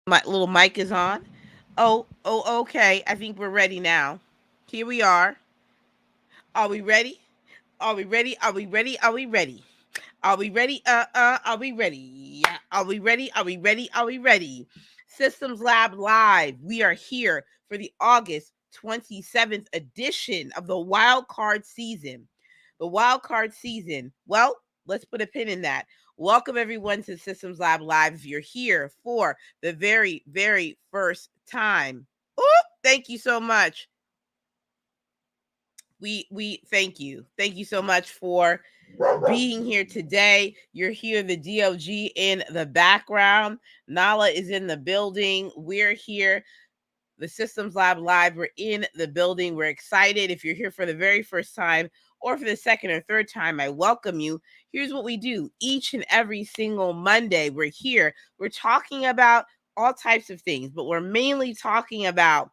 My little mic is on. Oh, okay. I think we're ready now. Here we are. Are we ready? Are we ready? Are we ready? Are we ready? Are we ready? Are we ready? Yeah. Are we ready? Are we ready? Are we ready? Systems Lab Live. We are here for the August 27th edition of the wild card season. The wild card season. Well, let's put a pin in that. Welcome everyone to Systems Lab Live. If you're here for the very, very first time. Ooh, thank you so much. We thank you. Thank you so much for being here today. You're here, the DLG in the background. Nala is in the building. We're here, the Systems Lab Live. We're in the building. We're excited. If you're here for the very first time or for the second or third time, I welcome you. Here's what we do each and every single Monday. We're here. We're talking about all types of things, but we're mainly talking about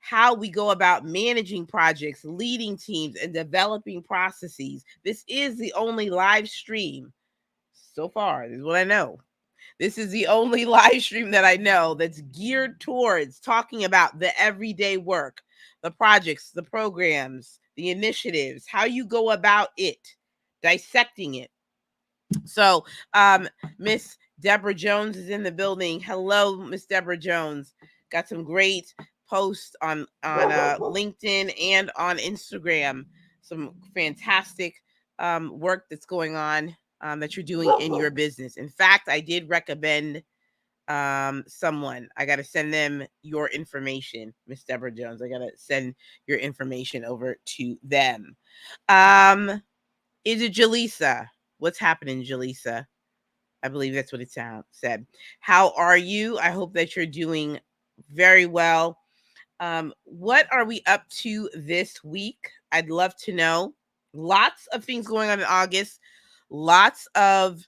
how we go about managing projects, leading teams, and developing processes. This is the only live stream so far. This is what I know. This is the only live stream that I know that's geared towards talking about the everyday work, the projects, the programs, the initiatives, how you go about it, dissecting it. So, Miss Deborah Jones is in the building. Hello, Miss Deborah Jones. Got some great posts on LinkedIn and on Instagram. Some fantastic work that's going on that you're doing in your business. In fact, I did recommend someone. I got to send them your information, Miss Deborah Jones. I got to send your information over to them. Um, is it Jaleesa? What's happening, Jaleesa? I believe that's what it said. How are you? I hope that you're doing very well. What are we up to this week? I'd love to know. Lots of things going on in August. Lots of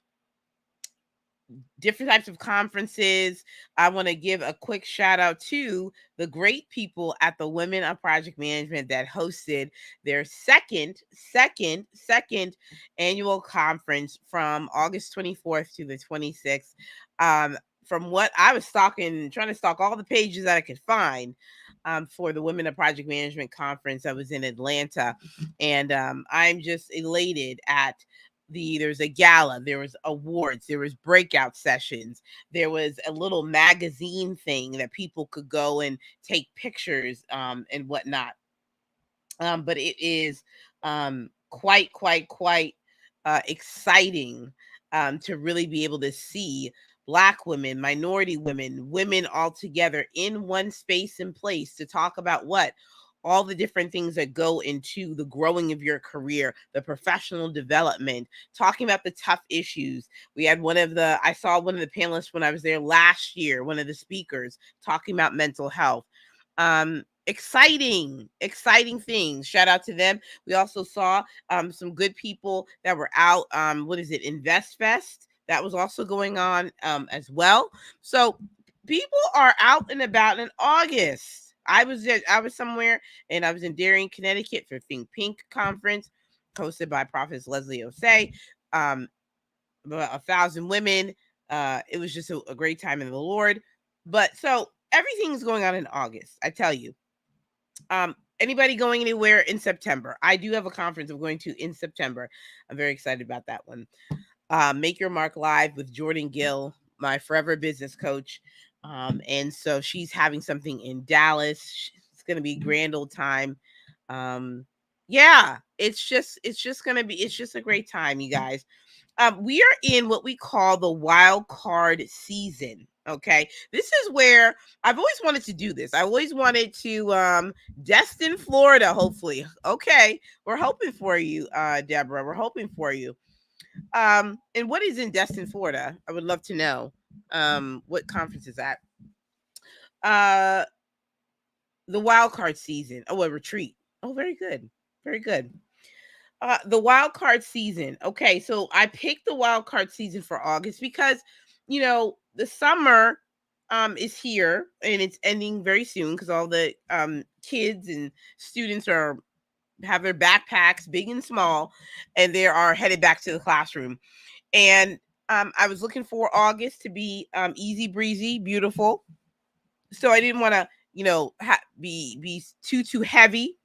different types of conferences. I want to give a quick shout out to the great people at the Women of Project Management that hosted their second annual conference from August 24th to the 26th. From what I was stalking, trying to stalk all the pages that I could find for the Women of Project Management conference that was in Atlanta. And I'm just elated at there's a gala, there was awards, there was breakout sessions, there was a little magazine thing that people could go and take pictures and whatnot. But it is quite exciting to really be able to see Black women, minority women, women all together in one space and place to talk about what all the different things that go into the growing of your career, the professional development, talking about the tough issues. We had I saw one of the panelists when I was there last year, one of the speakers talking about mental health. Exciting things. Shout out to them. We also saw some good people that were out. What is it? Invest Fest. That was also going on as well. So people are out and about in August. I was somewhere and I was in Darien, Connecticut for Think Pink conference hosted by Prophetess Leslie Osei. About 1,000 women. It was just a great time in the Lord. But so everything's going on in August. I tell you. Anybody going anywhere in September? I do have a conference I'm going to in September. I'm very excited about that one. Make Your Mark Live with Jordan Gill, my forever business coach. And so she's having something in Dallas. It's going to be a grand old time. Yeah, it's just a great time, you guys. We are in what we call the wild card season. Okay, this is where I've always wanted to do this. I always wanted to Destin, Florida. Hopefully, okay, we're hoping for you, Deborah. We're hoping for you. And what is in Destin, Florida? I would love to know. What conference is that? Uh, the wild card season. Oh, a retreat. Oh, very good, very good. The wild card season. Okay, so I picked the wild card season for August because, the summer is here and it's ending very soon because all the kids and students have their backpacks, big and small, and they are headed back to the classroom. And I was looking for August to be easy breezy, beautiful. So I didn't want to, be too heavy,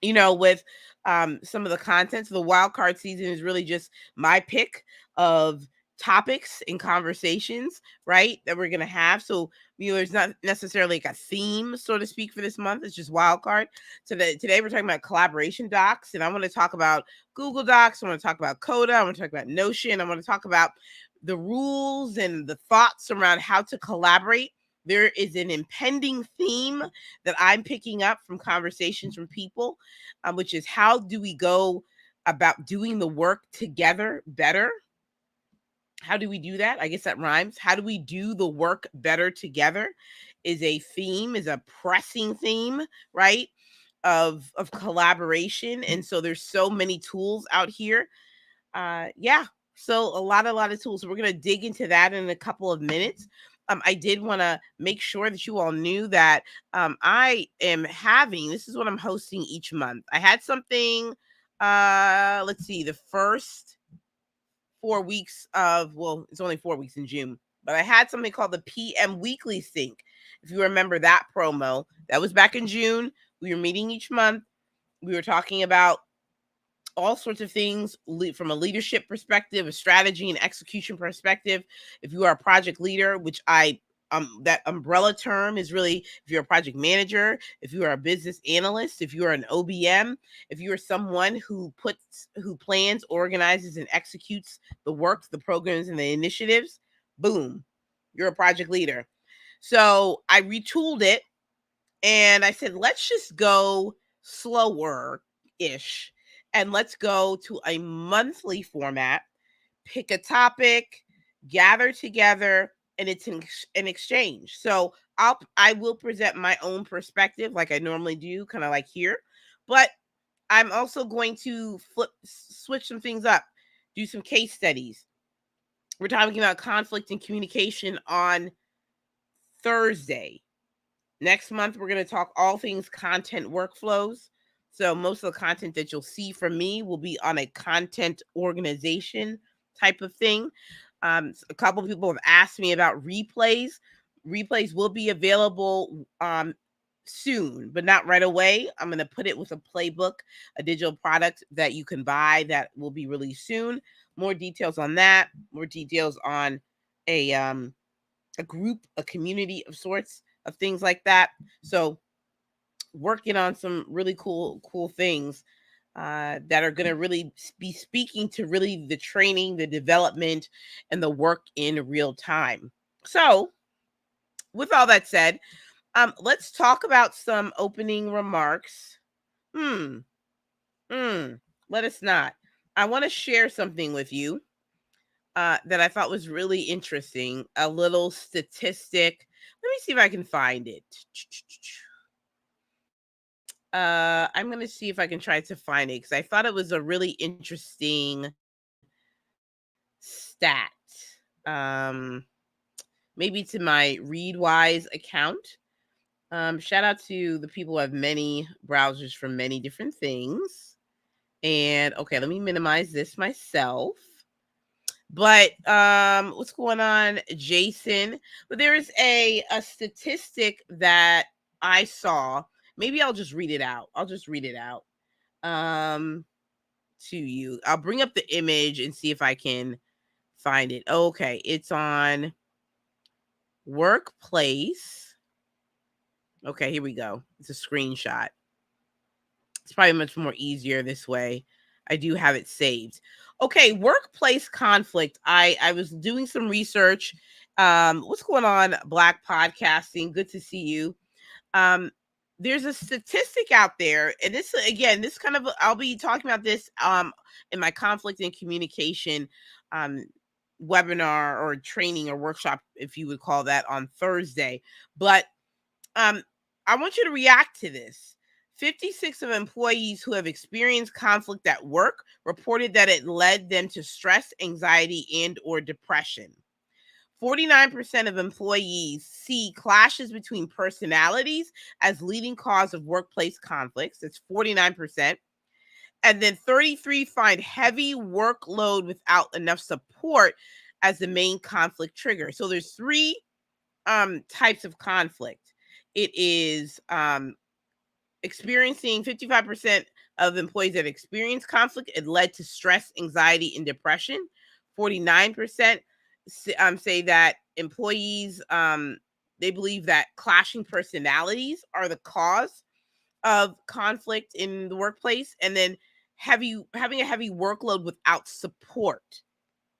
with some of the content. So the wild card season is really just my pick of topics and conversations, right? That we're gonna have. So there's not necessarily like a theme, so to speak, for this month. It's just wild card. So today we're talking about collaboration docs, and I want to talk about Google Docs. I want to talk about Coda. I want to talk about Notion. I want to talk about the rules and the thoughts around how to collaborate. There is an impending theme that I'm picking up from conversations from people, which is how do we go about doing the work together better? How do we do that? I guess that rhymes. How do we do the work better together is a theme, is a pressing theme, right? Of collaboration. And so there's so many tools out here. Yeah. So a lot of tools. So we're gonna dig into that in a couple of minutes. I did want to make sure that you all knew that I am having, this is what I'm hosting each month. I had something, let's see, the first 4 weeks of, well, it's only 4 weeks in June, but I had something called the PM Weekly Sync. If you remember that promo, that was back in June. We were meeting each month. We were talking about all sorts of things from a leadership perspective, a strategy and execution perspective. If you are a project leader, which that umbrella term is really, if you're a project manager, if you are a business analyst, if you are an OBM, if you are someone who plans, organizes, and executes the work, the programs, and the initiatives, boom, you're a project leader. So I retooled it and I said, let's just go slower ish. And let's go to a monthly format, pick a topic, gather together, and it's an exchange. So I will present my own perspective like I normally do, kind of like here. But I'm also going to switch some things up, do some case studies. We're talking about conflict and communication on Thursday. Next month, we're going to talk all things content workflows. So most of the content that you'll see from me will be on a content organization type of thing. A couple people have asked me about replays. Replays will be available soon, but not right away. I'm going to put it with a playbook, a digital product that you can buy that will be released soon. More details on that. More details on a group, a community of sorts of things like that. So working on some really cool things that are going to really be speaking to really the training, the development, and the work in real time. So with all that said, let's talk about some opening remarks. Let us not. I want to share something with you that I thought was really interesting. A little statistic. Let me see if I can find it. I'm going to see if I can try to find it because I thought it was a really interesting stat. Maybe to my Readwise account. Shout out to the people who have many browsers for many different things. And okay, let me minimize this myself. But what's going on, Jason? But there is a statistic that I saw. Maybe I'll just read it out. To you. I'll bring up the image and see if I can find it. Okay, it's on Workplace. Okay, here we go. It's a screenshot. It's probably much more easier this way. I do have it saved. Okay, workplace conflict. I was doing some research. What's going on, Black Podcasting? Good to see you. There's a statistic out there, and this again, this kind of, I'll be talking about this in my conflict and communication webinar or training or workshop, if you would call that, on Thursday. But I want you to react to this. 56 of employees who have experienced conflict at work reported that it led them to stress, anxiety, and or depression. 49% of employees see clashes between personalities as leading cause of workplace conflicts. That's 49%. And then 33 find heavy workload without enough support as the main conflict trigger. So there's three types of conflict. It is experiencing 55% of employees that experience conflict, it led to stress, anxiety, and depression. 49% say that employees they believe that clashing personalities are the cause of conflict in the workplace, and then having a heavy workload without support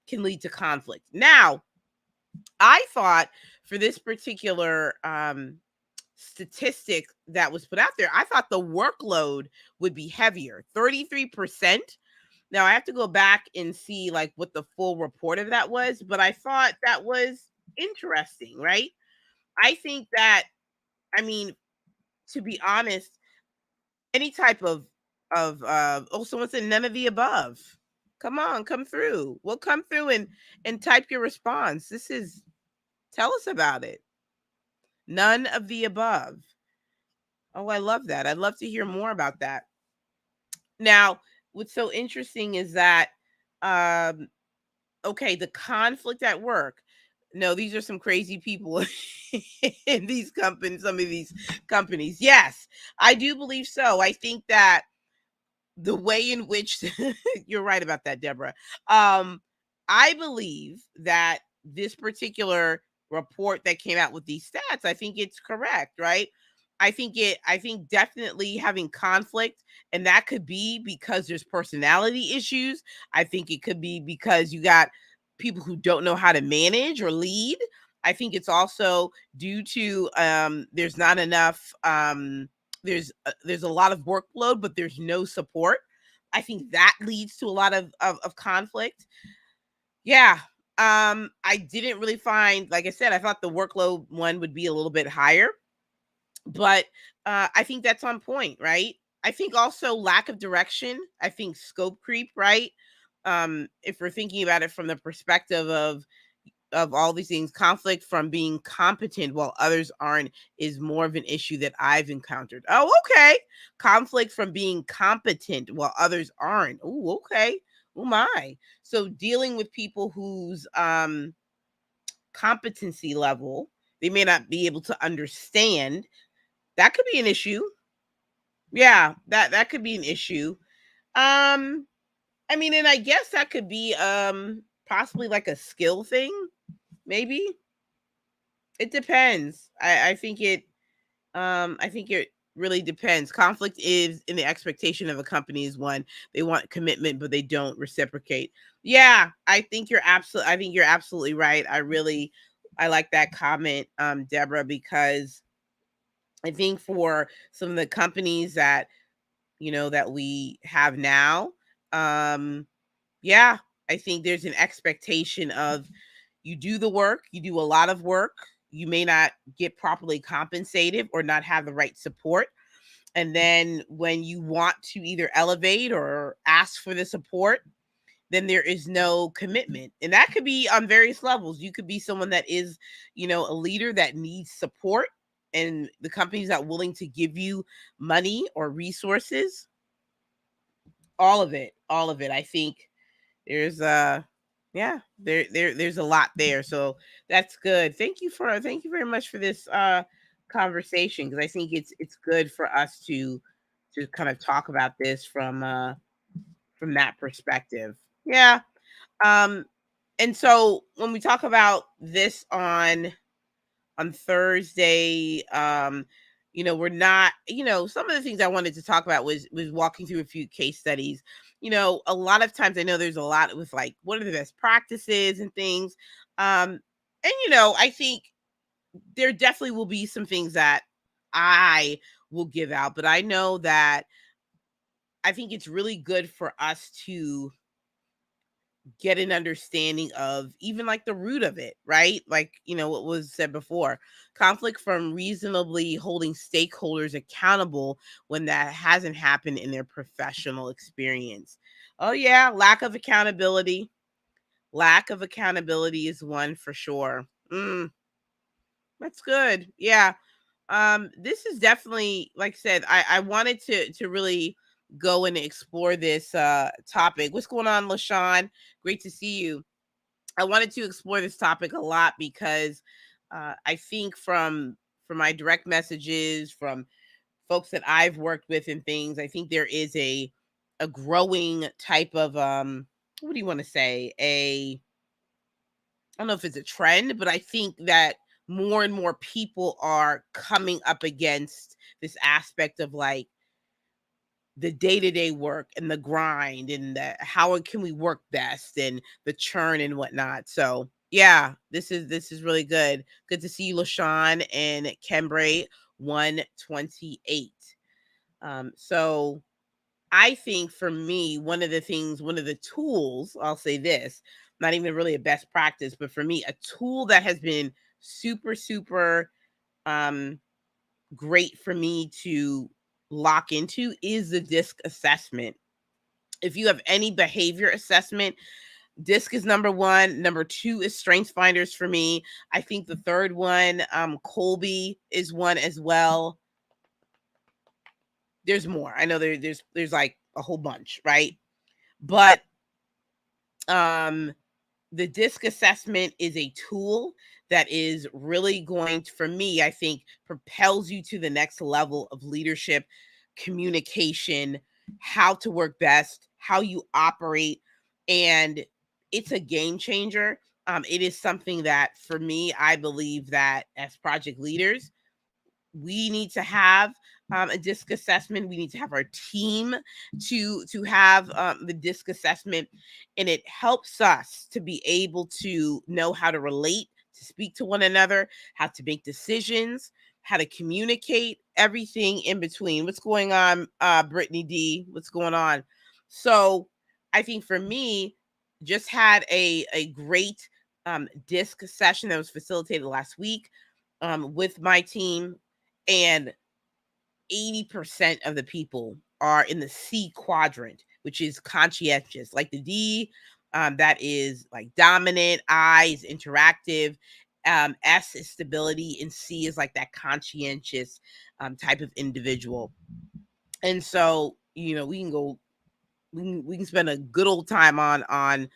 can lead to conflict. Now, I thought for this particular statistic that was put out there, I thought the workload would be heavier, 33%. Now I have to go back and see like what the full report of that was, but I thought that was interesting, right? I think that, I mean, to be honest, any type of someone said none of the above. Come on, come through. We'll come through and type your response. This is, tell us about it. None of the above. Oh, I love that. I'd love to hear more about that. Now, what's so interesting is that, um, okay, the conflict at work. No, these are some crazy people in these companies, some of these companies. Yes, I do believe so. I think that the way in which you're right about that, Deborah. I believe that this particular report that came out with these stats, I think it's correct, right? I think definitely having conflict, and that could be because there's personality issues. I think it could be because you got people who don't know how to manage or lead. I think it's also due to there's not enough there's a lot of workload, but there's no support. I think that leads to a lot of conflict. Yeah. I didn't really find, like I said, I thought the workload one would be a little bit higher, but I think that's on point, right? I think also lack of direction. I think scope creep, right? If we're thinking about it from the perspective of all these things, conflict from being competent while others aren't is more of an issue that I've encountered. Oh, okay. Conflict from being competent while others aren't. Oh, okay. Oh my. So dealing with people whose competency level they may not be able to understand, that could be an issue. Yeah, that could be an issue. Um I mean, and I guess that could be possibly like a skill thing, maybe. It depends. I think it really depends. Conflict is in the expectation of a company is one. They want commitment, but they don't reciprocate. Yeah, I think you're absolutely right. I like that comment, Deborah, because I think for some of the companies that that we have now, um, yeah, I think there's an expectation of you do the work, you do a lot of work, you may not get properly compensated or not have the right support. And then when you want to either elevate or ask for the support, then there is no commitment. And that could be on various levels. You could be someone that is, a leader that needs support, and the company's not willing to give you money or resources. All of it. All of it. I think there's yeah, there's a lot there. So that's good. Thank you very much for this conversation, because I think it's good for us to kind of talk about this from that perspective. Yeah. Um and so when we talk about this on Thursday, we're not, some of the things I wanted to talk about was walking through a few case studies. A lot of times I know there's a lot with like what are the best practices and things. And I think there definitely will be some things that I will give out, but I know that I think it's really good for us to get an understanding of even like the root of it, right? Like, what was said before, conflict from reasonably holding stakeholders accountable when that hasn't happened in their professional experience. Oh, yeah, lack of accountability. Lack of accountability is one for sure. That's good. Yeah. This is definitely, like I said, I wanted to really go and explore this topic. What's going on, LaShawn? Great to see you. I wanted to explore this topic a lot because I think from my direct messages, from folks that I've worked with and things, I think there is a growing type of what do you want to say? I don't know if it's a trend, but I think that more and more people are coming up against this aspect of like the day-to-day work and the grind and the how can we work best and the churn and whatnot. So yeah, this is really good. Good to see you, LaShawn and Kembray 128. So I think for me, one of the things, one of the tools, I'll say this, not even really a best practice, but for me, a tool that has been super, super um great for me to lock into is the DISC assessment. If you have any behavior assessment, DISC is number one. Number two is Strengths Finders for me. I think the third one, Colby is one as well. There's more. I know there's like a whole bunch, right? But um the DISC assessment is a tool that is really going to, for me, I think, propels you to the next level of leadership, communication, how to work best, how you operate. And it's a game changer. It is something that, for me, I believe that as project leaders, we need to have a DISC assessment. We need to have our team to have the DISC assessment, and it helps us to be able to know how to relate, to speak to one another, how to make decisions, how to communicate, everything in between. What's going on, Brittany D? What's going on? So I think for me, just had a great DISC session that was facilitated last week with my team, and 80% of the people are in the C quadrant, which is conscientious. Like the D, that is like dominant, I is interactive, S is stability, and C is like that conscientious type of individual. And so, we can go, we can spend a good old time on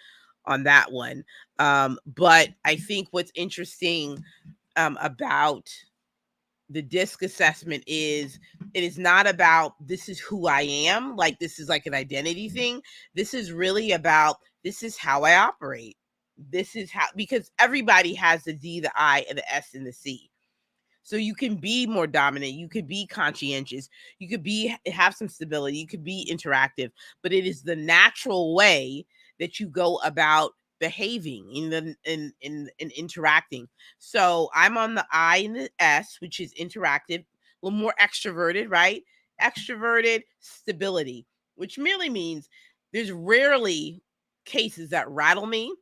that one. But I think what's interesting about the DISC assessment is, it is not about this is who I am, like this is like an identity thing. This is really about, this is how I operate. This is how, because everybody has the D, the I, and the S, and the C. So you can be more dominant, you could be conscientious, you could have some stability, you could be interactive, but it is the natural way that you go about behaving in interacting. So I'm on the I and the S, which is interactive, a little more extroverted, right? Extroverted stability, which merely means there's rarely cases that rattle me.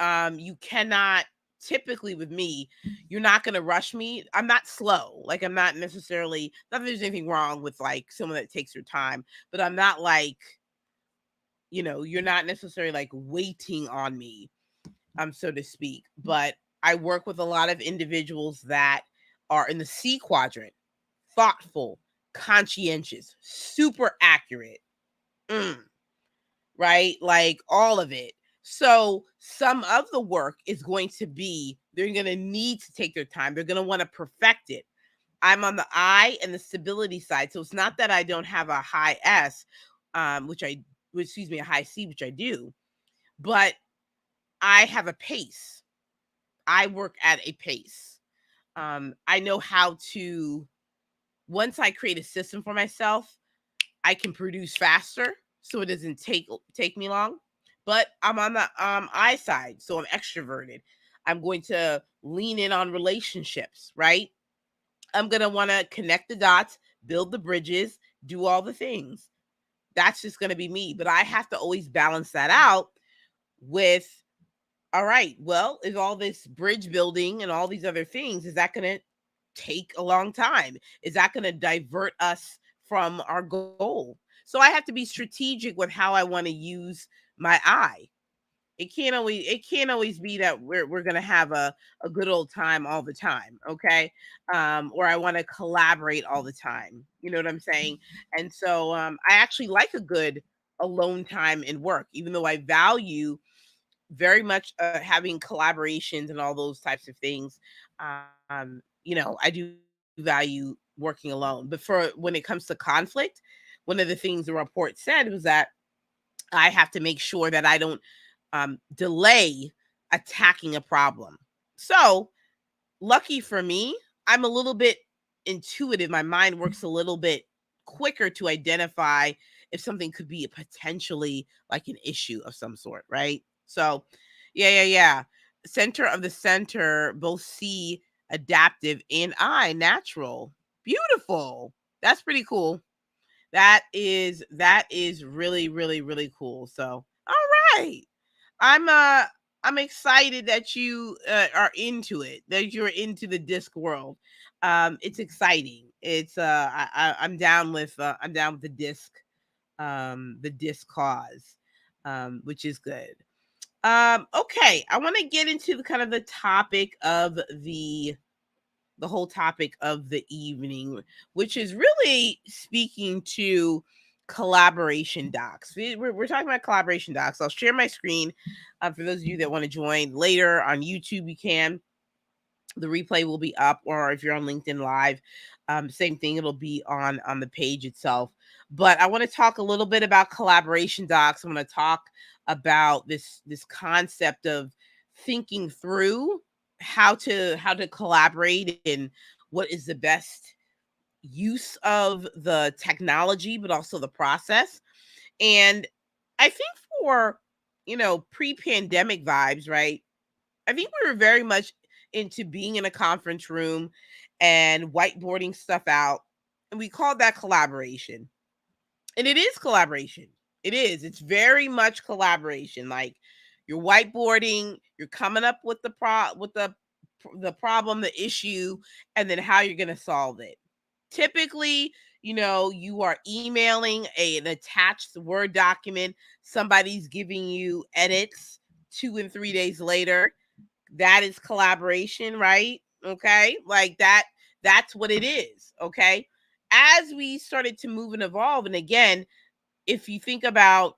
You cannot, typically with me, you're not going to rush me. I'm not slow. Like, I'm not necessarily, not that there's anything wrong with like someone that takes their time, but I'm not like, you're not necessarily like waiting on me, so to speak. But I work with a lot of individuals that are in the C quadrant: thoughtful, conscientious, super accurate. Mm, right? Like all of it. So some of the work is going to be, they're going to need to take their time. They're going to want to perfect it. I'm on the I and the stability side. So it's not that I don't have a high S, excuse me, a high C, which I do, but I have a pace. I work at a pace. I know how to, once I create a system for myself, I can produce faster, so it doesn't take me long. But I'm on the I side, so I'm extroverted. I'm going to lean in on relationships, right? I'm going to want to connect the dots, build the bridges, do all the things. That's just going to be me. But I have to always balance that out with, all right, well, is all this bridge building and all these other things, is that going to take a long time? Is that going to divert us from our goal? So I have to be strategic with how I want to use my eye. It can't always be that we're gonna have a good old time all the time, okay? Or I want to collaborate all the time. You know what I'm saying? And so I actually like a good alone time in work, even though I value very much having collaborations and all those types of things. I do value working alone. But for when it comes to conflict, one of the things the report said was that I have to make sure that I don't delay attacking a problem. So, lucky for me, I'm a little bit intuitive. My mind works a little bit quicker to identify if something could be potentially like an issue of some sort, right? So, yeah. Center of the center, both C, adaptive, and I, natural. Beautiful. That's pretty cool. That is really, really, really cool. So, all right. I'm uh I'm excited that you are into it, that you're into the disc world. It's exciting. I'm down with the disc cause, which is good. Okay, I want to get into the kind of the topic of the whole topic of the evening, which is really speaking to collaboration docs. We're talking about collaboration docs. I'll share my screen for those of you that want to join later on YouTube. You can. The replay will be up, or if you're on LinkedIn Live, same thing. It'll be on the page itself. But I want to talk a little bit about collaboration docs. I want to talk about this concept of thinking through how to collaborate and what is the best use of the technology, but also the process. And I think for pre-pandemic vibes, right? I think we were very much into being in a conference room and whiteboarding stuff out. And we called that collaboration. And it is collaboration. It is. It's very much collaboration. Like you're whiteboarding, you're coming up with the problem, the issue, and then how you're going to solve it. Typically, you are emailing an attached Word document. Somebody's giving you edits 2 and 3 days later. That is collaboration, right? Okay. Like that's what it is. Okay. As we started to move and evolve, and again, if you think about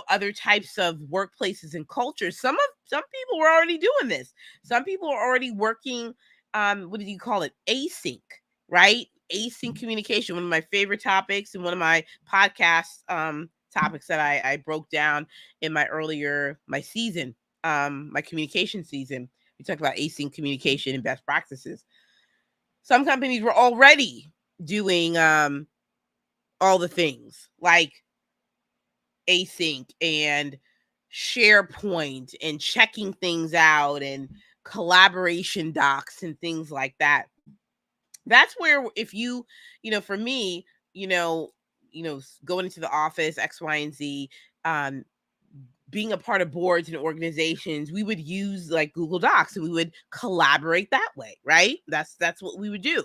other types of workplaces and cultures, some people were already doing this. Some people are already working what do you call it, async, right? Async communication, one of my favorite topics, and one of my podcast topics that I broke down in my season, my communication season. We talked about async communication and best practices. Some companies were already doing all the things like async and SharePoint and checking things out and collaboration docs and things like that. That's where, if for me, going into the office, X, Y, and Z, um, being a part of boards and organizations, we would use like Google Docs and we would collaborate that way, right? That's what we would do.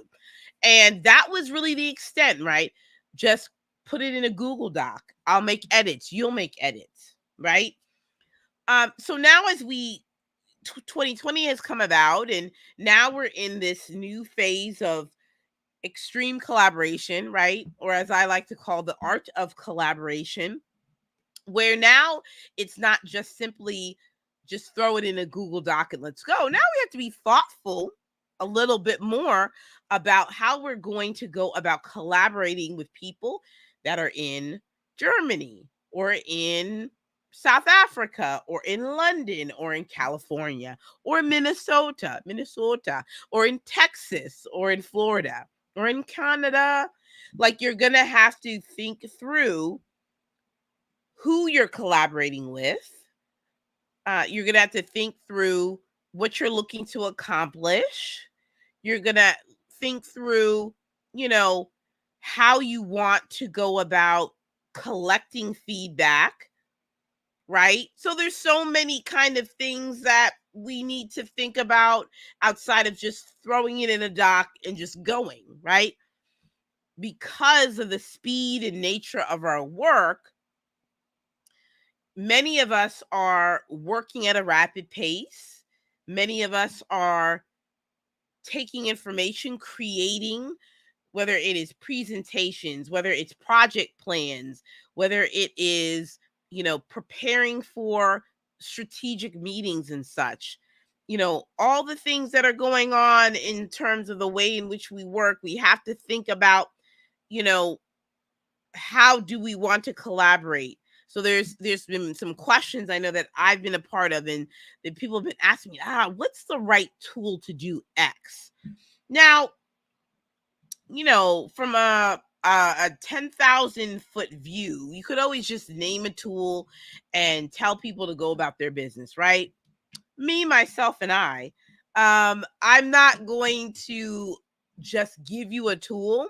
And that was really the extent, right? Just put it in a Google Doc. I'll make edits, you'll make edits, right? So now as 2020 has come about, and now we're in this new phase of extreme collaboration, right? Or as I like to call, the art of collaboration, where now it's not just simply just throw it in a Google Doc and let's go. Now we have to be thoughtful a little bit more about how we're going to go about collaborating with people that are in Germany or in South Africa or in London or in California or Minnesota, or in Texas or in Florida or in Canada. Like, you're going to have to think through who you're collaborating with. You're going to have to think through what you're looking to accomplish. You're going to think through, how you want to go about collecting feedback, right? So there's so many kind of things that we need to think about outside of just throwing it in a doc and just going, right? Because of the speed and nature of our work, many of us are working at a rapid pace. Many of us are taking information, creating, whether it is presentations, whether it's project plans, whether it is, preparing for strategic meetings and such. All the things that are going on in terms of the way in which we work, we have to think about, you know, how do we want to collaborate? So there's been some questions I know that I've been a part of, and that people have been asking me, what's the right tool to do X? Now, from a 10,000-foot view, you could always just name a tool and tell people to go about their business, right? Me, myself, and I'm not going to just give you a tool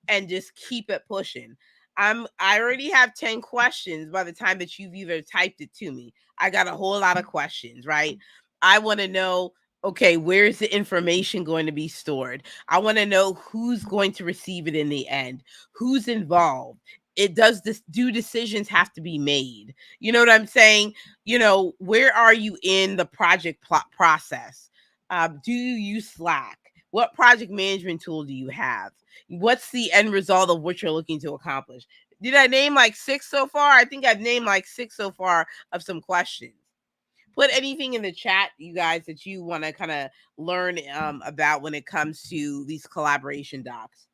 and just keep it pushing. I already have 10 questions by the time that you've either typed it to me. I got a whole lot of questions, right? I want to know, okay, where's the information going to be stored? I want to know who's going to receive it in the end, who's involved. Do decisions have to be made? You know what I'm saying? Where are you in the project plot process? Do you use Slack? What project management tool do you have? What's the end result of what you're looking to accomplish? Did I name like 6 so far? I think I've named like 6 so far of some questions. Put anything in the chat, you guys, that you want to kind of learn about when it comes to these collaboration docs.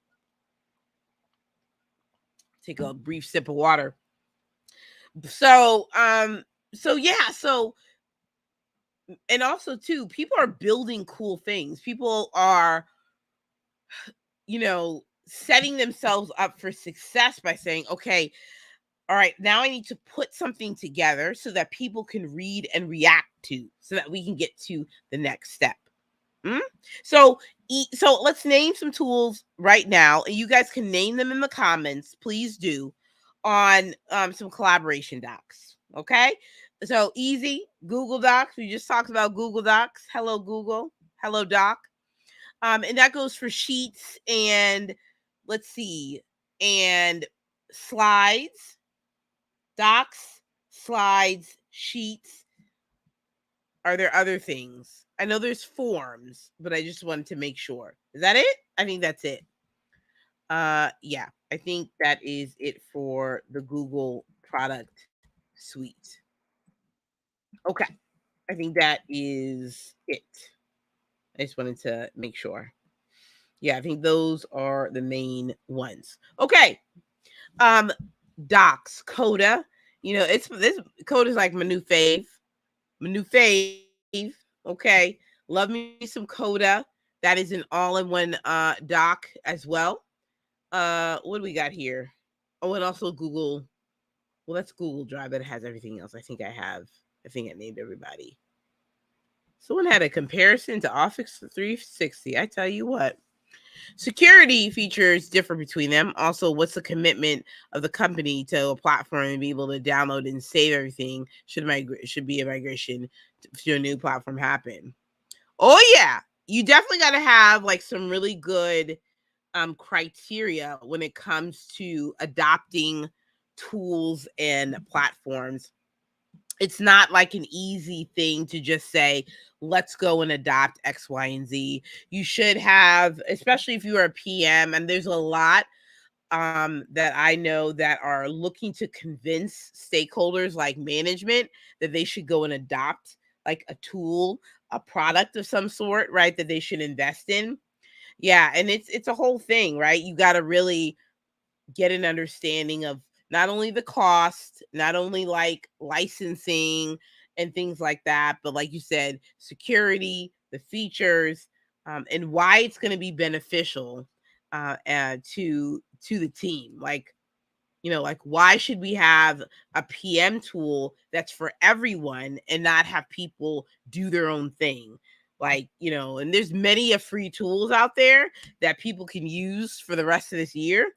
Take a brief sip of water. So and also too, people are building cool things. People are, setting themselves up for success by saying, okay, all right, now I need to put something together so that people can read and react to, so that we can get to the next step. So let's name some tools right now, and you guys can name them in the comments, please do, on some collaboration docs. Okay, so easy. Google Docs. We just talked about Google Docs. Hello Google. Hello Doc. And that goes for sheets and, let's see, and slides, docs, slides, sheets. Are there other things? I know there's forms, but I just wanted to make sure. Is that it? I think that's it. Yeah, I think that is it for the Google product suite. Okay. I think that is it. I just wanted to make sure. Yeah, I think those are the main ones. Okay. Docs, Coda. It's this Coda is like my new fave. My new fave. Okay. Love me some Coda. That is an all-in-one doc as well. What do we got here? Oh, and also Google. Well, that's Google Drive that has everything else. I think I named everybody. Someone had a comparison to Office 360. I tell you what. Security features differ between them. Also, what's the commitment of the company to a platform and be able to download and save everything? Should be a migration to a new platform happen? Oh yeah, you definitely got to have like some really good criteria when it comes to adopting tools and platforms. It's not like an easy thing to just say, let's go and adopt X, Y, and Z. You should have, especially if you are a PM, and there's a lot that I know that are looking to convince stakeholders like management that they should go and adopt like a tool, a product of some sort, right? That they should invest in. Yeah, and it's a whole thing, right? You got to really get an understanding of not only the cost, not only like licensing and things like that, but like you said, security, the features, and why it's going to be beneficial to the team. Like, like why should we have a PM tool that's for everyone and not have people do their own thing? Like, and there's many of free tools out there that people can use for the rest of this year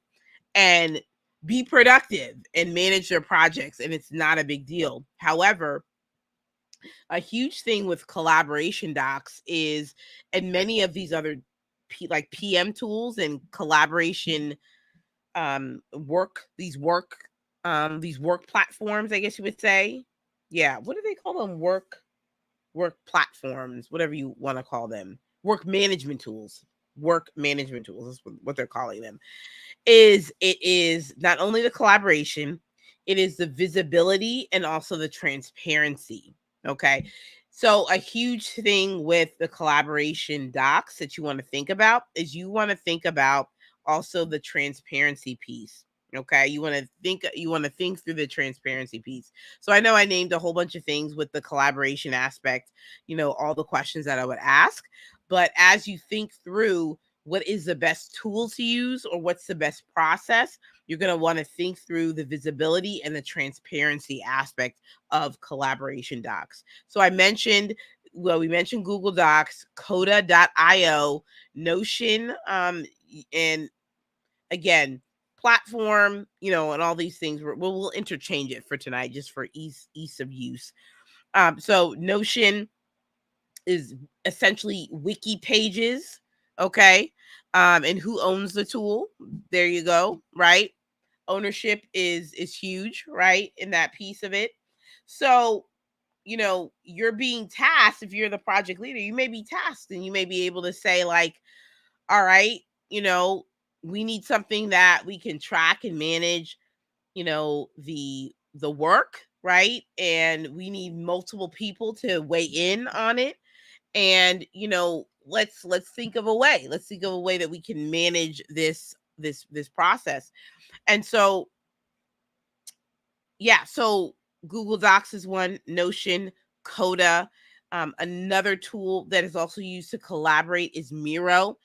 and be productive and manage their projects, and it's not a big deal. However, a huge thing with collaboration docs is, and many of these other like PM tools and collaboration these work platforms, I guess you would say. Yeah, what do they call them? Work platforms, whatever you want to call them. Work management tools. That's what they're calling them. It is not only the collaboration, it is the visibility and also the transparency. Okay. So a huge thing with the collaboration docs that you want to think about is you want to think about also the transparency piece. Okay. You want to think through the transparency piece. So I know I named a whole bunch of things with the collaboration aspect, all the questions that I would ask. But as you think through what is the best tool to use or what's the best process, you're going to want to think through the visibility and the transparency aspect of collaboration docs. So we mentioned Google Docs, Coda.io, Notion, and again, platform, and all these things. We'll interchange it for tonight just for ease of use. So Notion is essentially wiki pages, okay? And who owns the tool? There you go, right? Ownership is huge, right? In that piece of it. So you're being tasked. If you're the project leader, you may be tasked and you may be able to say, like, all right, you know, we need something that we can track and manage, the work, right? And we need multiple people to weigh in on it. And, let's think of a way. Let's think of a way that we can manage this process. And so yeah, so Google Docs is one, Notion, Coda. Another tool that is also used to collaborate is Miro.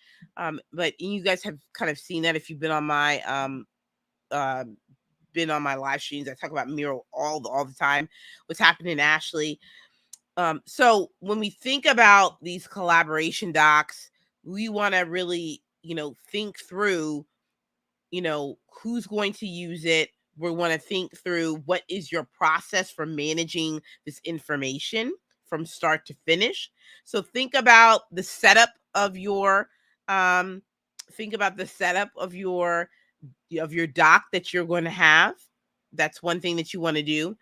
But you guys have kind of seen that if you've uh, been on my live streams. I talk about Miro all the time. What's happening, Ashley? So when we think about these collaboration docs, we want to really, think through who's going to use it. We want to think through what is your process for managing this information from start to finish. So um think about the setup of your doc that you're going to have. That's one thing that you want to do.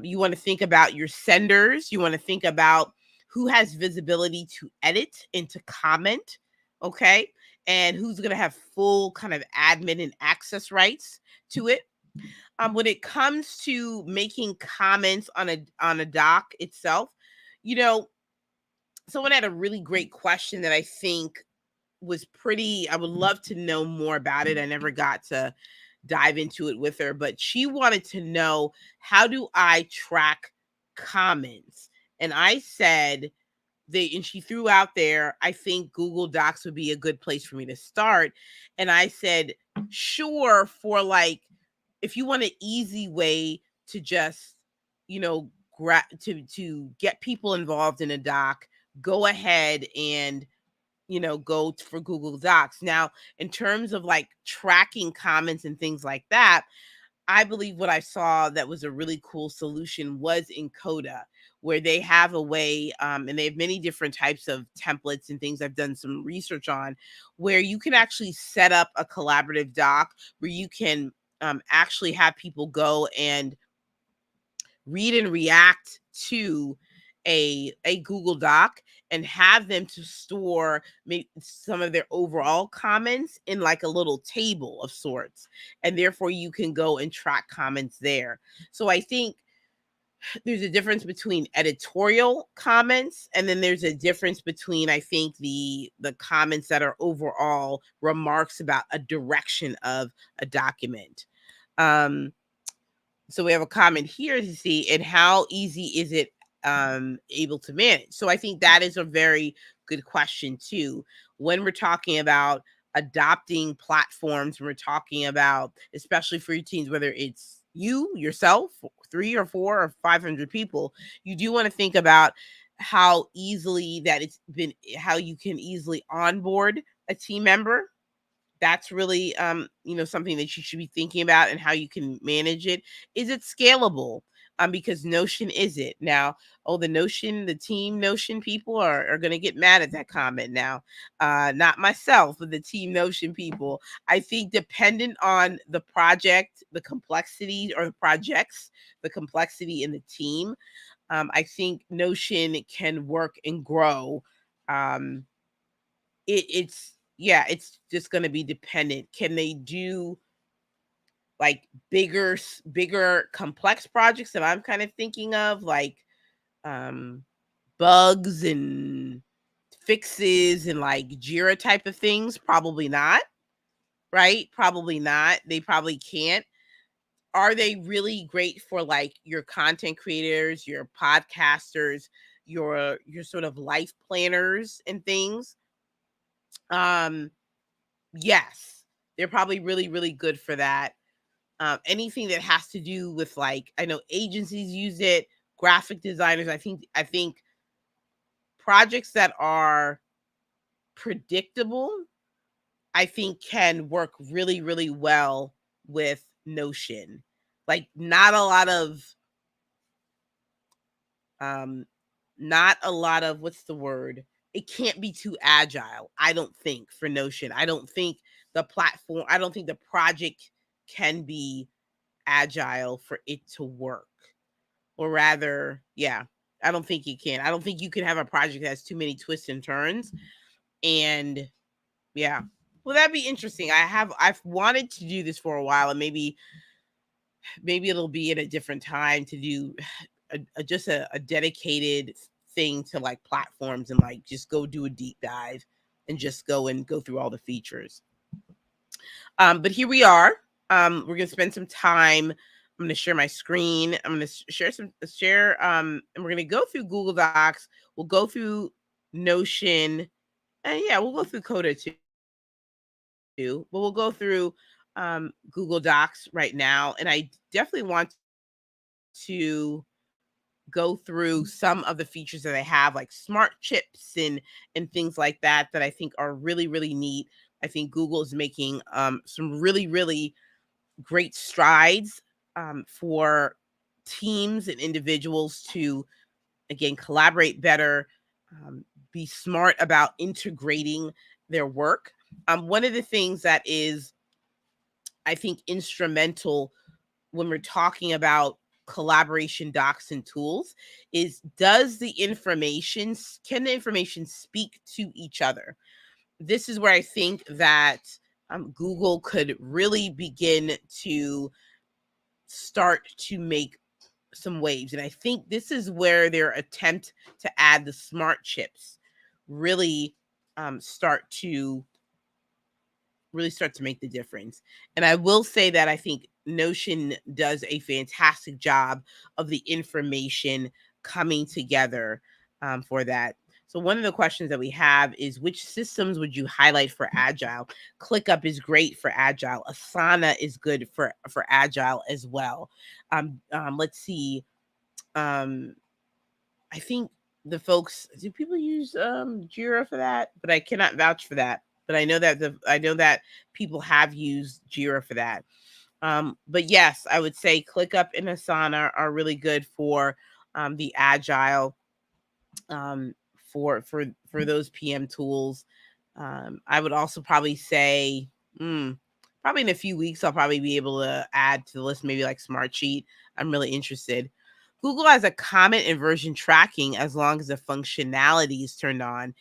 You want to think about your senders. You want to think about who has visibility to edit and to comment. Okay. And who's going to have full kind of admin and access rights to it. When it comes to making comments on a doc itself, you know, someone had a really great question that I think I would love to know more about it. I never got to dive into it with her, but she wanted to know, how do I track comments? And I said, and she threw out there, I think Google Docs would be a good place for me to start. And I said, sure, for like, if you want an easy way to just, to get people involved in a doc, go ahead and for Google Docs. Now, in terms of like tracking comments and things like that, I believe what I saw that was a really cool solution was in Coda, where they have a way, and they have many different types of templates and things I've done some research on, where you can actually set up a collaborative doc where you can actually have people go and read and react to a Google Doc and have them to store some of their overall comments in like a little table of sorts. And therefore you can go and track comments there. So I think there's a difference between editorial comments, and then there's a difference between, I think, the comments that are overall remarks about a direction of a document. So we have a comment here to see, and how easy is it able to manage? So I think that is a very good question too. When we're talking about adopting platforms, we're talking about, especially for your teams, whether it's yourself, 3 or 4 or 500 people, you do want to think about how you can easily onboard a team member. That's really something that you should be thinking about, and how you can manage it. Is it scalable? Because Notion is it now. Oh, the team Notion people are going to get mad at that comment now. Not myself, but the team Notion people. I think dependent on the project, the complexity, or the projects, the complexity in the team, I think Notion can work and grow. It's just going to be dependent. Can they do like bigger complex projects that I'm kind of thinking of, like bugs and fixes and like Jira type of things? Probably not, right? Probably not. They probably can't. Are they really great for like your content creators, your podcasters, your sort of life planners and things? Um, yes, they're probably really, really good for that. Anything that has to do with like, I know agencies use it, graphic designers. I think projects that are predictable, I think can work really, really well with Notion. Like um not a lot of what's the word? It can't be too agile, I don't think, for Notion. I don't think I don't think the project can be agile for it to work. Or rather, yeah, I don't think you can. I don't think you can have a project that has too many twists and turns. And yeah. Well, that'd be interesting. I've wanted to do this for a while, and maybe it'll be at a different time to do just a dedicated thing to like platforms and like just go do a deep dive and just go through all the features. But here we are. We're gonna spend some time. I'm gonna share my screen. I'm gonna share and we're gonna go through Google Docs. We'll go through Notion, and yeah, we'll go through Coda too. But we'll go through Google Docs right now, and I definitely want to go through some of the features that I have, like smart chips and things like that I think are really, really neat. I think Google is making some really, really great strides for teams and individuals to, again, collaborate better, um, be smart about integrating their work. One of the things that is, I think, instrumental when we're talking about collaboration docs and tools is, can the information speak to each other? This is where I think that Google could really begin to start to make some waves. And I think this is where their attempt to add the smart chips really start to make the difference. And I will say that I think Notion does a fantastic job of the information coming together for that. So one of the questions that we have is, which systems would you highlight for Agile? ClickUp is great for Agile. Asana is good for Agile as well. Let's see. Um, I think do people use Jira for that? But I cannot vouch for that. But I know that people have used Jira for that. But yes, I would say ClickUp and Asana are really good for the agile, um, for those PM tools. I would also probably say, probably in a few weeks, I'll probably be able to add to the list, maybe like Smartsheet. I'm really interested. Google has a comment and version tracking as long as the functionality is turned on.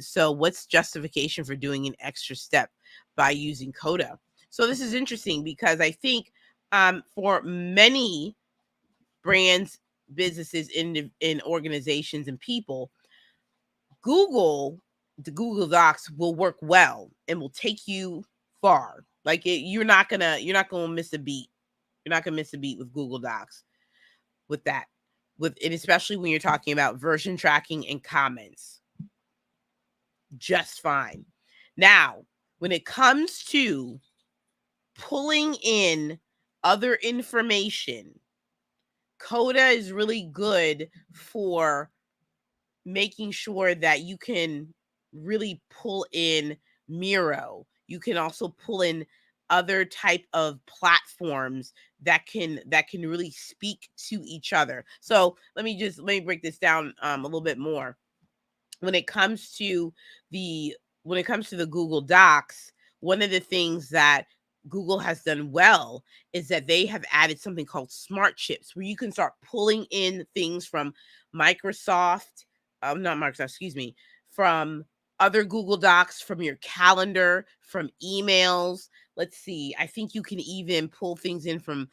So what's justification for doing an extra step by using Coda? So this is interesting because I think for many brands, businesses, in organizations and people, the Google Docs will work well and will take you far. Like you're not gonna miss a beat. You're not gonna miss a beat with Google Docs with that. With it, especially when you're talking about version tracking and comments. Just fine. Now, when it comes to pulling in other information, Coda is really good for making sure that you can really pull in Miro. You can also pull in other type of platforms that can really speak to each other. So let me break this down a little bit more. When it comes to the Google Docs, one of the things that Google has done well is that they have added something called smart chips, where you can start pulling in things from Microsoft, not Microsoft, excuse me, from other Google Docs, from your calendar, from emails. Let's see. I think you can even pull things in from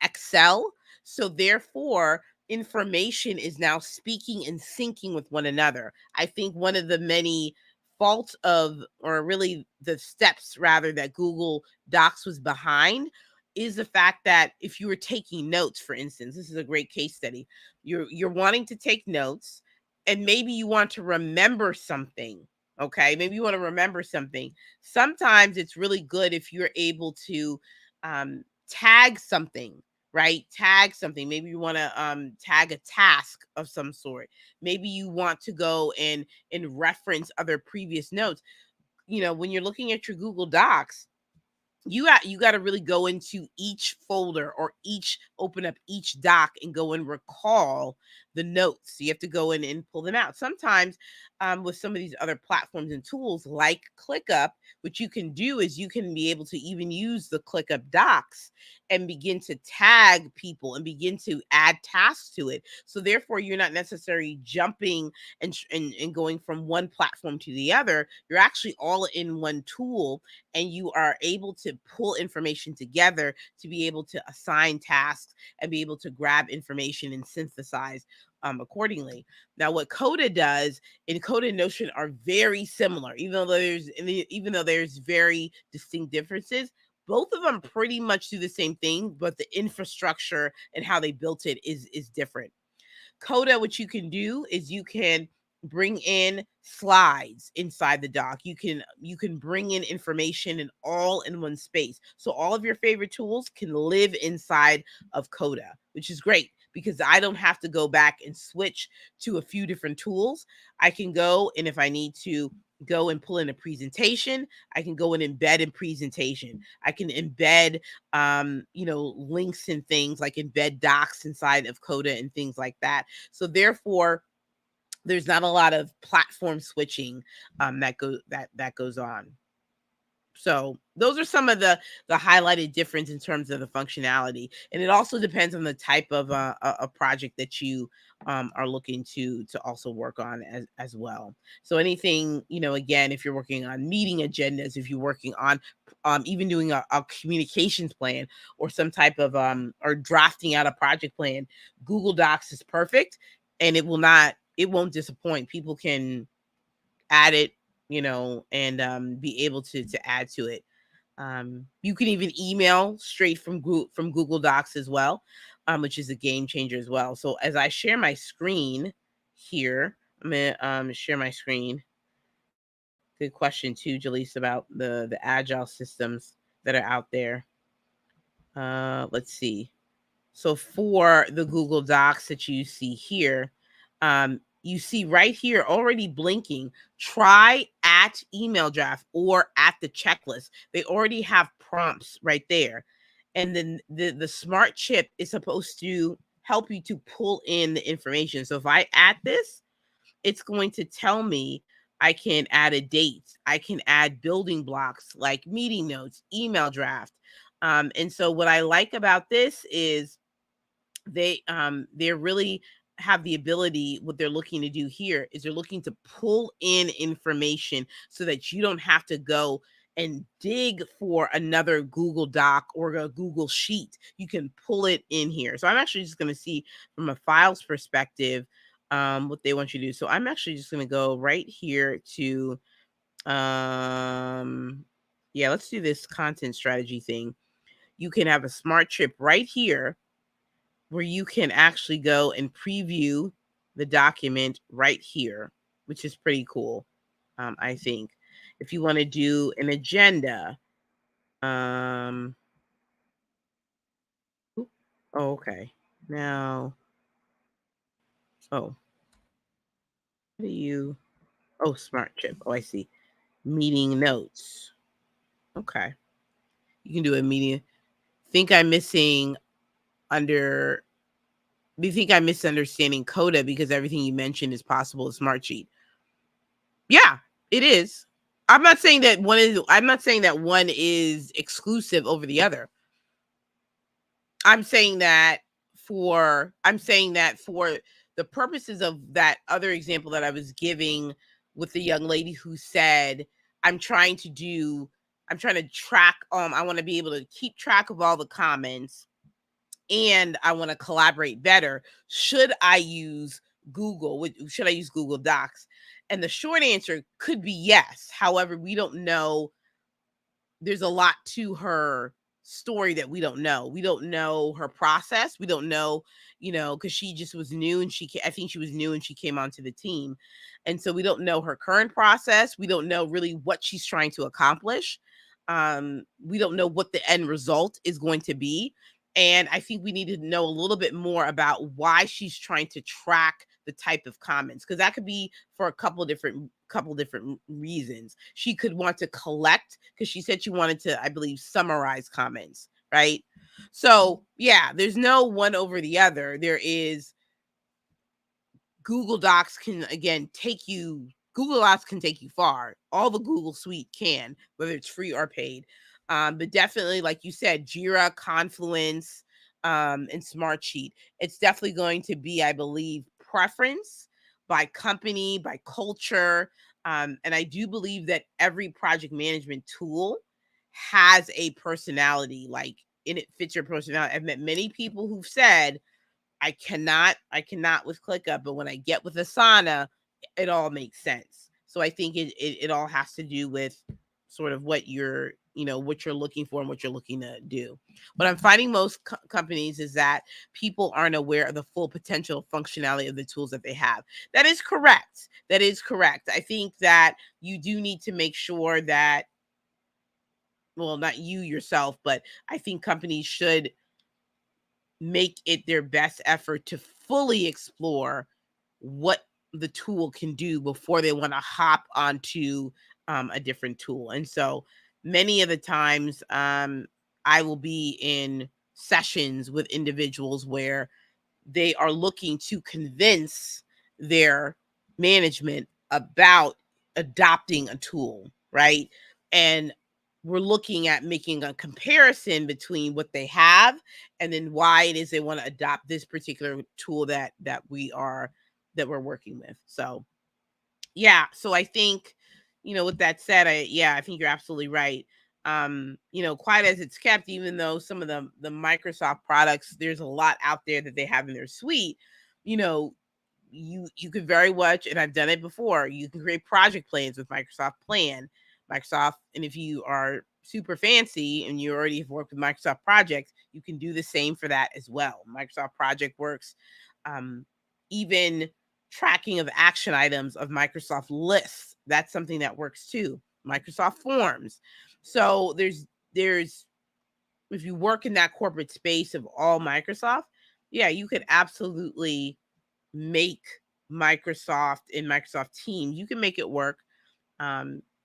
Excel. So therefore, information is now speaking and syncing with one another. I think one of the many faults of, or really the steps rather, that Google Docs was behind is the fact that if you were taking notes, for instance, this is a great case study. You're wanting to take notes, and maybe you want to remember something. Okay, maybe you want to remember something. Sometimes it's really good if you're able to tag something, right? Tag something. Maybe you want to tag a task of some sort. Maybe you want to go and reference other previous notes. You know, when you're looking at your Google Docs, you got to really go into each folder, or open up each doc and go and recall the notes. You have to go in and pull them out. Sometimes with some of these other platforms and tools like ClickUp, what you can do is you can be able to even use the ClickUp docs and begin to tag people and begin to add tasks to it. So therefore, you're not necessarily jumping and going from one platform to the other. You're actually all in one tool, and you are able to pull information together to be able to assign tasks and be able to grab information and synthesize accordingly. Now, what Coda does, and Coda and Notion are very similar, even though there's very distinct differences. Both of them pretty much do the same thing, but the infrastructure and how they built it is different. Coda, what you can do is you can bring in slides inside the doc. You can bring in information in all in one space. So all of your favorite tools can live inside of Coda, which is great because I don't have to go back and switch to a few different tools. I can go, and if I need to go and pull in a presentation, I can go and embed in presentation. I can embed links and things, like embed docs inside of Coda and things like that. So therefore, there's not a lot of platform switching that goes on. So those are some of the highlighted difference in terms of the functionality, and it also depends on the type of a project that you are looking to also work on as well. So anything, again, if you're working on meeting agendas, if you're working on even doing a communications plan, or some type of or drafting out a project plan, Google Docs is perfect, and it won't disappoint. People can add it, and be able to add to it. You can even email straight from Google Docs as well, which is a game changer as well. So as I share my screen here, I'm gonna share my screen. Good question too, Jaleese, about the agile systems that are out there. Let's see. So for the Google Docs that you see here, you see right here already blinking, try at email draft or at the checklist. They already have prompts right there. And then the smart chip is supposed to help you to pull in the information. So if I add this, it's going to tell me I can add a date. I can add building blocks like meeting notes, email draft. And so what I like about this is they really have the ability. What they're looking to do here is they're looking to pull in information so that you don't have to go and dig for another Google Doc or a Google Sheet. You can pull it in here. So I'm actually just going to see from a files perspective what they want you to do. So I'm actually just going to go right here to yeah, let's do this content strategy thing. You can have a smart chip right here where you can actually go and preview the document right here, which is pretty cool. I think if you want to do an agenda, oop, oh, okay. Now, oh, what do you, oh, smart chip. Oh, I see. Meeting notes. Okay. You can do a meeting. Think I'm missing under, you think I'm misunderstanding Coda because everything you mentioned is possible in Smartsheet. Yeah, it is. I'm not saying that one is exclusive over the other. I'm saying that for the purposes of that other example that I was giving with the young lady who said, I'm trying to track, I want to be able to keep track of all the comments and I want to collaborate better. Should I use Google? Should I use Google Docs? And the short answer could be yes. However, we don't know. There's a lot to her story that we don't know. We don't know her process. We don't know, because she just was new, and I think she was new and she came onto the team. And so we don't know her current process. We don't know really what she's trying to accomplish. We don't know what the end result is going to be. And I think we need to know a little bit more about why she's trying to track the type of comments, because that could be for a couple different reasons. She could want to collect, because she said she wanted to, I believe, summarize comments, right? So yeah, there's no one over the other. There is Google Docs can again take you Google Docs can take you far. All the Google Suite can, whether it's free or paid. But definitely, like you said, Jira, Confluence, and Smartsheet. It's definitely going to be, I believe, preference by company, by culture. And I do believe that every project management tool has a personality, like, and it fits your personality. I've met many people who've said, I cannot with ClickUp, but when I get with Asana, it all makes sense. So I think it all has to do with sort of what you're looking for and what you're looking to do. What I'm finding most companies is that people aren't aware of the full potential functionality of the tools that they have. That is correct. That is correct. I think that you do need to make sure that, well, not you yourself, but I think companies should make it their best effort to fully explore what the tool can do before they want to hop onto a different tool. And so many of the times, I will be in sessions with individuals where they are looking to convince their management about adopting a tool, right? And we're looking at making a comparison between what they have and then why it is they want to adopt this particular tool that we're working with. So yeah, so I think, with that said, I think you're absolutely right. Quiet as it's kept, even though some of the Microsoft products, there's a lot out there that they have in their suite, you know, you could very much, and I've done it before, you can create project plans with Microsoft, and if you are super fancy and you already have worked with Microsoft projects, you can do the same for that as well. Microsoft Project Works, um, even tracking of action items of Microsoft lists, that's something that works too. Microsoft Forms. So there's if you work in that corporate space of all Microsoft, yeah, you could absolutely make Microsoft and Microsoft Teams, you can make it work.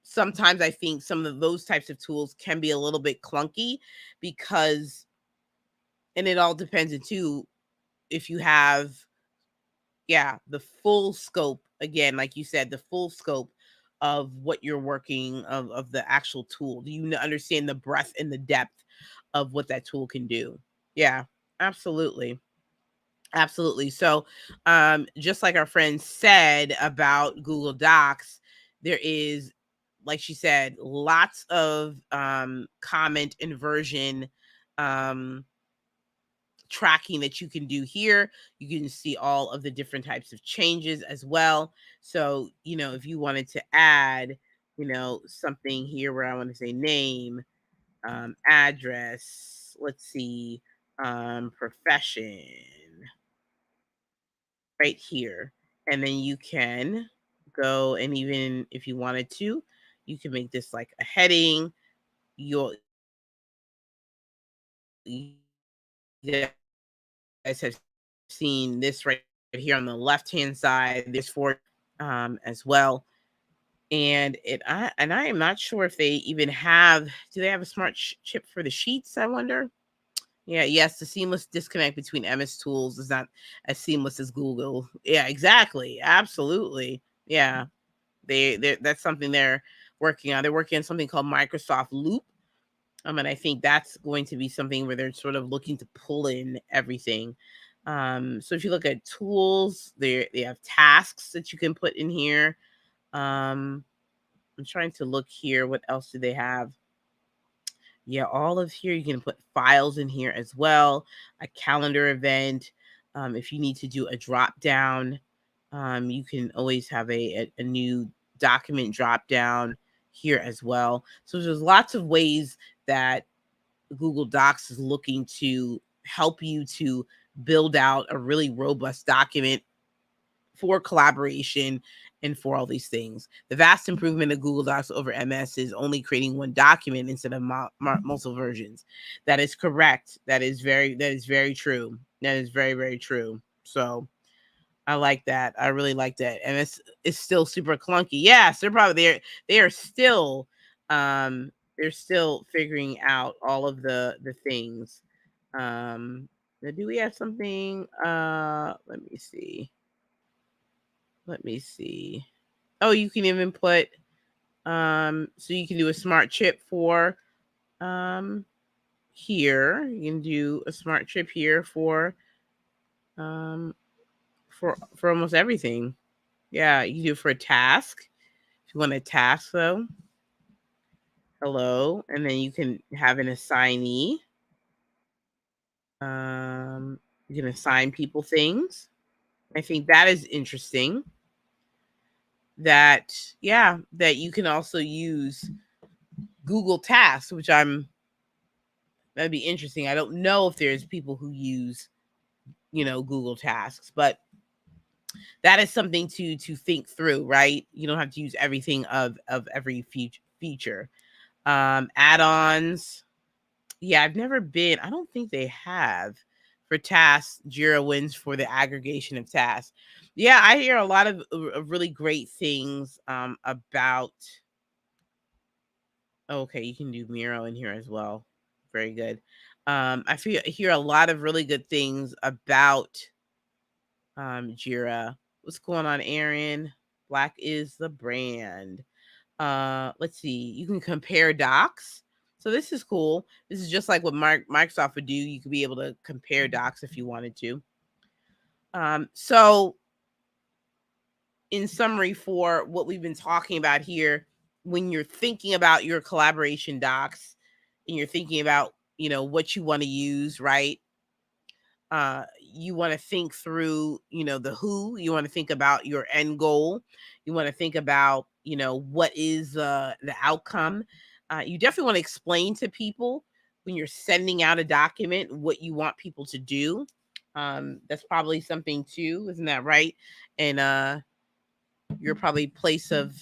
Sometimes I think some of those types of tools can be a little bit clunky because, and it all depends on too, if you have, yeah, the full scope, again, like you said, the full scope of what you're working of the actual tool. Do you understand the breadth and the depth of what that tool can do? Yeah, absolutely. Absolutely. So, just like our friend said about Google Docs, there is, like she said, lots of comment and version um, tracking that you can do here. You can see all of the different types of changes as well. So, if you wanted to add, something here where I want to say name, address, let's see, profession right here. And then you can go, and even if you wanted to, you can make this like a heading. You guys have seen this right here on the left hand side. There's for as well. And I am not sure if they even have, do they have a smart chip for the sheets, I wonder? Yeah, yes, the seamless disconnect between MS tools is not as seamless as Google. Yeah, exactly. Absolutely. Yeah. They that's something they're working on. They're working on something called Microsoft Loop. And I think that's going to be something where they're sort of looking to pull in everything. So if you look at tools, they have tasks that you can put in here. I'm trying to look here. What else do they have? Yeah, all of here. You can put files in here as well, a calendar event. If you need to do a drop down, you can always have a new document drop down here as well. So there's lots of ways that Google Docs is looking to help you to build out a really robust document for collaboration and for all these things. The vast improvement of Google Docs over MS is only creating one document instead of multiple versions. That is correct. That is very true. That is very, very true. So I like that. I really like that. And it's still super clunky. Yes, they are still they're still figuring out all of the things. Now do we have something? Let me see. Let me see. Oh, you can even put so you can do a smart chip for um here. You can do a smart chip here um for almost everything. Yeah, you can do it for a task. If you want a task though, hello, and then you can have an assignee. Um you can assign people things. I think that is interesting. That yeah, that you can also use Google Tasks, which that'd be interesting. I don't know if there's people who use, Google Tasks, but that is something to think through, right? You don't have to use everything of every feature. Add-ons. Yeah, I've never been. I don't think they have for tasks. Jira wins for the aggregation of tasks. Yeah, I hear a lot of really great things about. Okay, you can do Miro in here as well. Very good. Hear a lot of really good things about Jira. What's going on, Aaron? Black is the brand. Let's see. You can compare docs. So this is cool. This is just like what Microsoft would do. You could be able to compare docs if you wanted to. So in summary, for what we've been talking about here, when you're thinking about your collaboration docs and you're thinking about, what you want to use, right? You want to think through, the who. You want to think about your end goal. You want to think about, what is the outcome. You definitely want to explain to people when you're sending out a document what you want people to do. That's probably something too, isn't that right? And your probably place of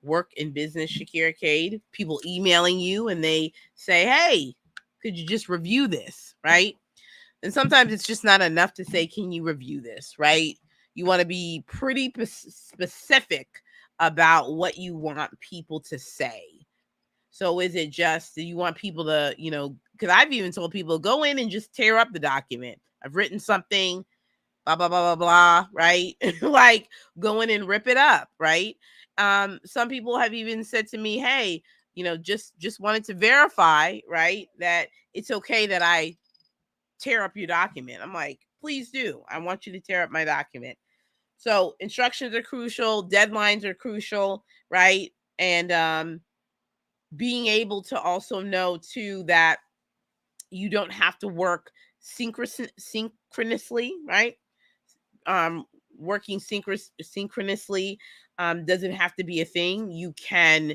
work in business, Shakira Cade, people emailing you and they say, hey, could you just review this, right? And sometimes it's just not enough to say, can you review this, right? You want to be pretty specific about what you want people to say. So is it just, do you want people to, because I've even told people, go in and just tear up the document. I've written something, blah, blah, blah, blah, blah, right? Like go in and rip it up, right? Some people have even said to me, hey, just wanted to verify, right, that it's okay that I tear up your document. I'm like, please do. I want you to tear up my document. So instructions are crucial, deadlines are crucial, right? And being able to also know too that you don't have to work synchronously, right? Working synchronously doesn't have to be a thing. You can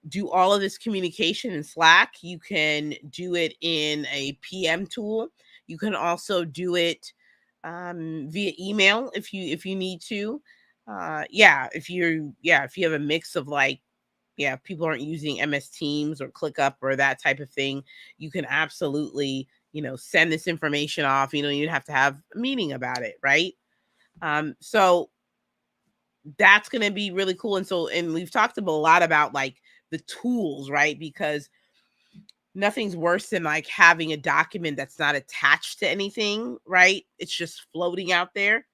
do all of this communication in Slack. You can do it in a PM tool. You can also do it via email if you need to. If you have a mix of like, if people aren't using MS Teams or ClickUp or that type of thing, you can absolutely, send this information off. You'd have to have a meeting about it, right? So that's going to be really cool. And we've talked a lot about like the tools, right? Because nothing's worse than like having a document that's not attached to anything, right? It's just floating out there.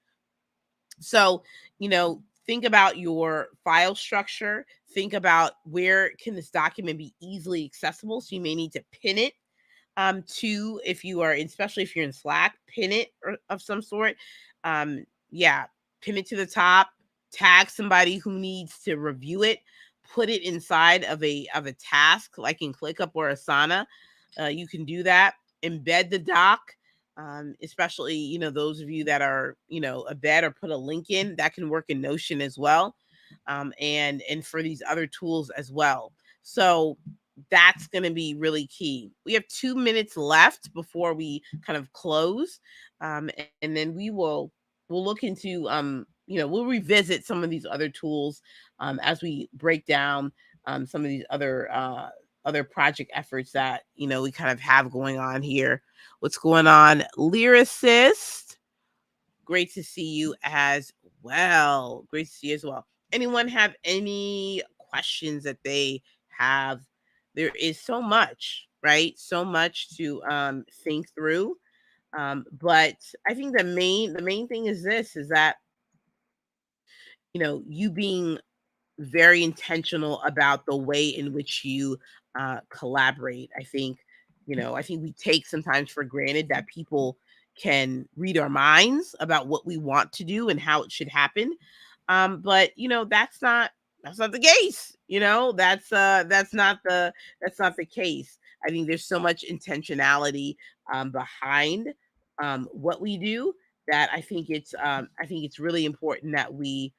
So, think about your file structure. Think about where can this document be easily accessible. So you may need to pin it to, if you are, especially if you're in Slack, pin it of some sort. Um, yeah, pin it to the top, tag somebody who needs to review it. put it inside of a task like in ClickUp or Asana, you can do that. Embed the doc, especially, you know, those of you that are, you know, embed or put a link in, that can work in Notion as well. And for these other tools as well. So that's going to be really key. We have 2 minutes left before we kind of close. And then we'll look into, you know, we'll revisit some of these other tools as we break down some of these other project efforts that, you know, we kind of have going on here. What's going on, Lyricist? Great to see you as well. Great to see you as well. Anyone have any questions that they have? There is so much, right? So much to think through. But I think the main thing is this, is that, you know, you being very intentional about the way in which you collaborate. I think, you know, I think we take sometimes for granted that people can read our minds about what we want to do and how it should happen. But you know, that's not the case. You know, that's not the case. I think there's so much intentionality behind what we do, that I think it's really important that we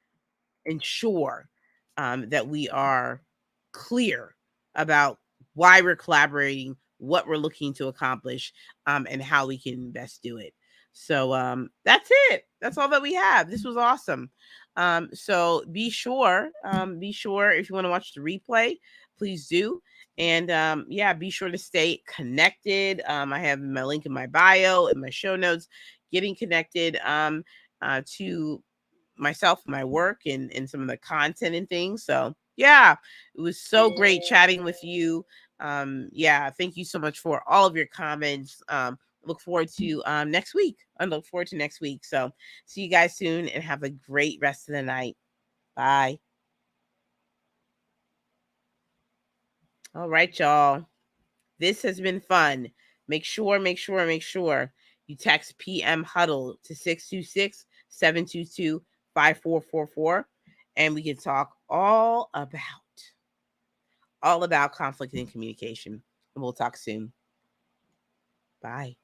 ensure that we are clear about why we're collaborating, what we're looking to accomplish, and how we can best do it. So that's it. That's all that we have. This was awesome. So be sure if you want to watch the replay, please do. And yeah, be sure to stay connected. I have my link in my bio, in my show notes, getting connected to myself, my work, and some of the content and things. So yeah, it was so great chatting with you. Yeah, thank you so much for all of your comments. Look forward to next week. I look forward to next week. So see you guys soon, and have a great rest of the night. Bye. All right, y'all. This has been fun. Make sure you text PM Huddle to 626-722-5444, and we can talk all about conflict and communication. And we'll talk soon. Bye.